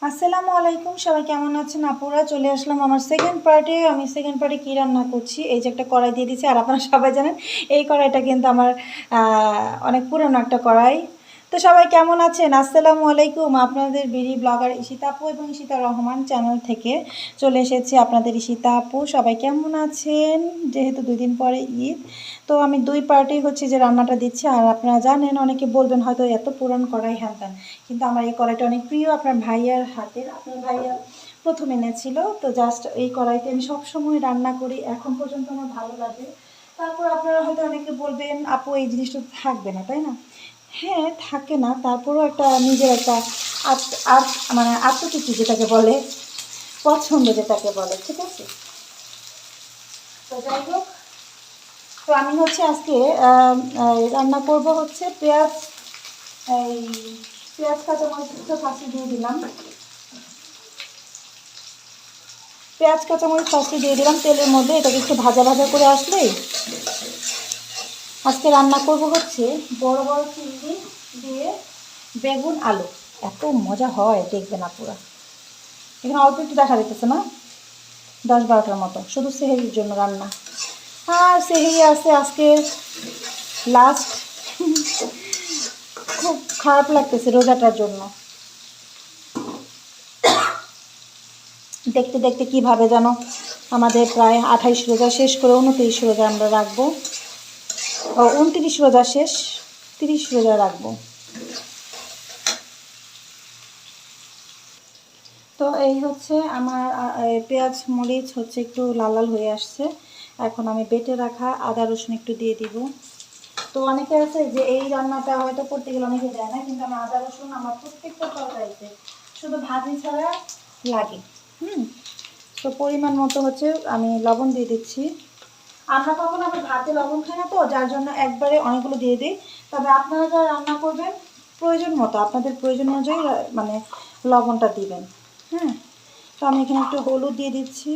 আসসালামু আলাইকুম, সবাই কেমন আছেন? আপুরা চলে আসলাম আমার সেকেন্ড পার্টে। আমি সেকেন্ড পার্টে কী রান্না করছি, এই যে একটা কড়াই দিয়ে দিচ্ছি। আর আপনারা সবাই জানেন এই কড়াইটা কিন্তু আমার অনেক পুরনো একটা কড়াই। তো সবাই কেমন আছেন? আসসালামু আলাইকুম। আপনাদের বিডি ব্লগার ঈশিতা আপু এবং ঈশিতা রহমান চ্যানেল থেকে চলে এসেছি আপনাদের ঈশিতা আপু। সবাই কেমন আছেন? যেহেতু 2 দিন পরে ঈদ, তো আমি 2 পার্টেই হচ্ছে যে রান্নাটা দিচ্ছি। আর আপনারা জানেন, অনেকে বলবেন হয়তো এত পুরান কড়াই হ্যান ত্যান, কিন্তু আমার এই কড়াইটা অনেক প্রিয় আপনার ভাইয়ার হাতের। আপনার ভাইয়া প্রথম এনেছিল, তো জাস্ট এই কড়াইতে আমি সবসময় রান্না করি, এখন পর্যন্ত আমার ভালো লাগে। তারপর আপনারা হয়তো অনেকে বলবেন আপু এই জিনিসটা থাকবে না, তাই না? হ্যাঁ, থাকে না, তারপরেও একটা নিজের একটা মানে আত্মতৃপ্তি যেটাকে বলে, পছন্দ যেটাকে বলে, ঠিক আছে? তো যাই হোক, তো আমি হচ্ছে আজকে রান্না করব হচ্ছে পেঁয়াজ, এই পেঁয়াজ কাঁচামরিচ ফার্স্টে দিয়ে দিলাম। পেঁয়াজ কাঁচামরিচ ফার্স্টে দিয়ে দিলাম তেলের মধ্যে। এটাকে একটু ভাজা ভাজা করে আসলেই আজকে রান্না করব হচ্ছে বড় বড় চিংড়ি দিয়ে বেগুন আলু। এত মজা হয় দেখবেন আপুরা। এখানে অল্প একটু দেখা যেতেছে না, 10-12টার মতো, শুধু সেহেরির জন্য রান্না। আর সেহেরি আছে আজকে লাস্ট। খুব খারাপ লাগতেছে রোজাটার জন্য। দেখতে দেখতে কীভাবে যেন আমাদের প্রায় 28 রোজা শেষ করে 29 রোজা আমরা রাখবো। 29 রোজা শেষ, 30 রোজা রাখবো। তো এই হচ্ছে আমার পেঁয়াজ মরিচ হচ্ছে একটু লাল লাল হয়ে আসছে। এখন আমি বেটে রাখা আদা রসুন একটু দিয়ে দিব। তো অনেকে আছে যে এই রান্নাটা হয়তো করতে গেলে অনেকে দেয় না, কিন্তু আমার আদা রসুন আমার প্রত্যেকটা তরকারিতে শুধু ভাজি ছাড়া লাগে। তো পরিমাণ মতো হচ্ছে আমি লবণ দিয়ে দিচ্ছি। আমরা কখনো আবার ভাতে লবণ খাই না, তো যার জন্য একবারে অনেকগুলো দিয়ে দিই। তবে আপনারা যারা রান্না করবেন প্রয়োজন মতো, আপনাদের প্রয়োজন অনুযায়ী মানে লবণটা দিবেন। তো আমি এখানে একটু হলুদ দিয়ে দিচ্ছি,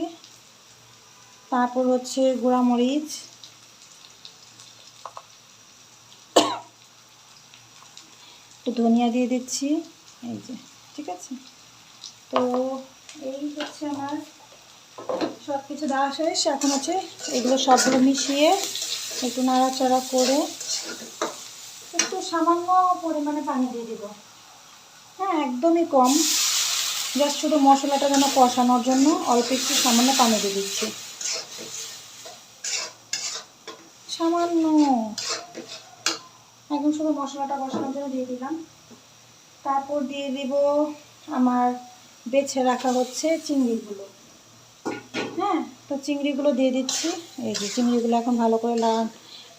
তারপর হচ্ছে গুঁড়া মরিচ, একটু ধনিয়া দিয়ে দিচ্ছি, এই যে, ঠিক আছে। তো এই হচ্ছে আমার সব কিছু দেওয়া শেষ। এখন হচ্ছে এগুলো সবগুলো মিশিয়ে একটু নাড়াচাড়া করে একটু সামান্য পরিমাণে পানি দিয়ে দিব। হ্যাঁ, একদমই কম, জাস্ট শুধু মশলাটা যেন কষানোর জন্য অল্প একটু সামান্য পানি দিয়ে দিচ্ছি, সামান্য, এখন শুধু মশলাটা কষানোর জন্য দিয়ে দিলাম। তারপর দিয়ে দিব আমার বেছে রাখা হচ্ছে চিংড়িগুলো। হ্যাঁ, তো চিংড়িগুলো দিয়ে দিচ্ছি। এই যে চিংড়িগুলো এখন ভালো করে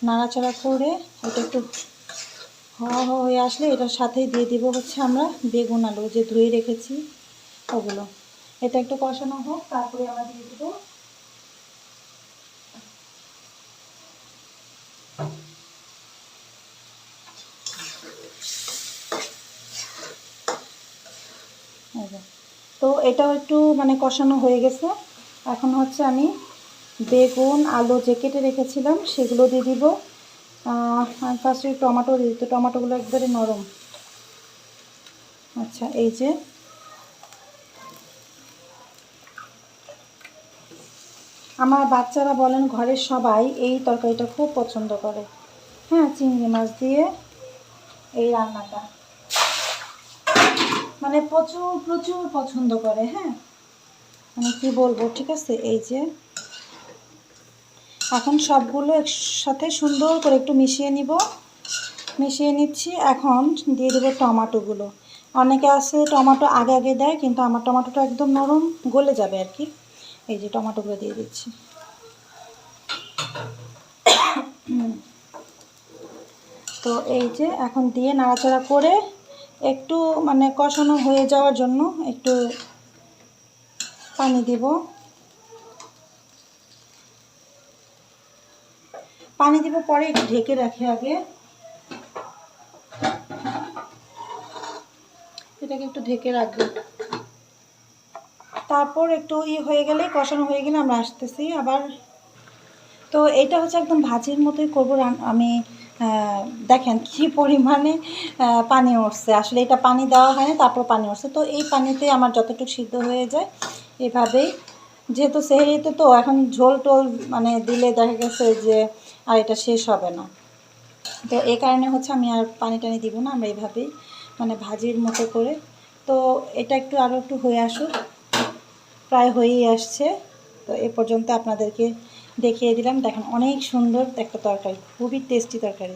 নাড়াচাড়া করে এটা একটু হওয়া হয়ে আসলে এটার সাথেই দিয়ে দিব হচ্ছে আমরা বেগুন আলু যে ধুয়ে রেখেছি ওগুলো। এটা একটু কষানো হোক, তারপরে আমরা দিয়ে দেবো তো এটাও একটু মানে কষানো হয়ে গেছে। এখন হচ্ছে আমি বেগুন আলু যে কেটে রেখেছিলাম সেগুলো দিয়ে দিব। আর ফার্স্টে টমেটো দিয়ে দিতে, টমেটোগুলো একবারে নরম। আচ্ছা, এই যে আমার বাচ্চারা বলেন ঘরের সবাই এই তরকারিটা খুব পছন্দ করে। হ্যাঁ, চিংড়ি মাছ দিয়ে এই রান্নাটা মানে প্রচুর প্রচুর পছন্দ করে। হ্যাঁ, মানে কি বলবো, ঠিক আছে। এই যে এখন সবগুলো একসাথে সুন্দর করে একটু মিশিয়ে নিচ্ছি। এখন দিয়ে দেবো টমেটোগুলো। অনেকে আছে টমেটো আগে আগে দেয়, কিন্তু আমার টমেটোটা একদম নরম, গলে যাবে আর কি। এই যে টমেটোগুলো দিয়ে দিচ্ছি। তো এই যে এখন দিয়ে নাড়াচাড়া করে একটু মানে কষানো হয়ে যাওয়ার জন্য একটু পানি দিব। পরে একটু ঢেকে রাখি আগে, এটাকে একটু ঢেকে রাখবো। তারপর একটু হয়ে গেলে, কষানো হয়ে গেলে আমরা আসতেছি আবার। তো এটা হচ্ছে একদম ভাজির মতোই করবো আমি দেখেন কি পরিমাণে পানি উঠছে। আসলে এটা পানি দেওয়া হয় না, তারপর পানি উঠছে। তো এই পানিতে আমার যতটুকু সিদ্ধ হয়ে যায় এভাবেই, যেহেতু সেহরিতে তো এখন ঝোল টোল মানে দিলে দেখা গেছে যে আর এটা শেষ হবে না। তো এই কারণে হচ্ছে আমি আর পানি টানি দিব না, আমরা এভাবেই মানে ভাজির মতো করে। তো এটা একটু আরও একটু হয়ে আসুক, প্রায় হয়েই আসছে। তো এ পর্যন্ত আপনাদেরকে দেখিয়ে দিলাম। দেখেন অনেক সুন্দর একটা তরকারি, খুবই টেস্টি তরকারি।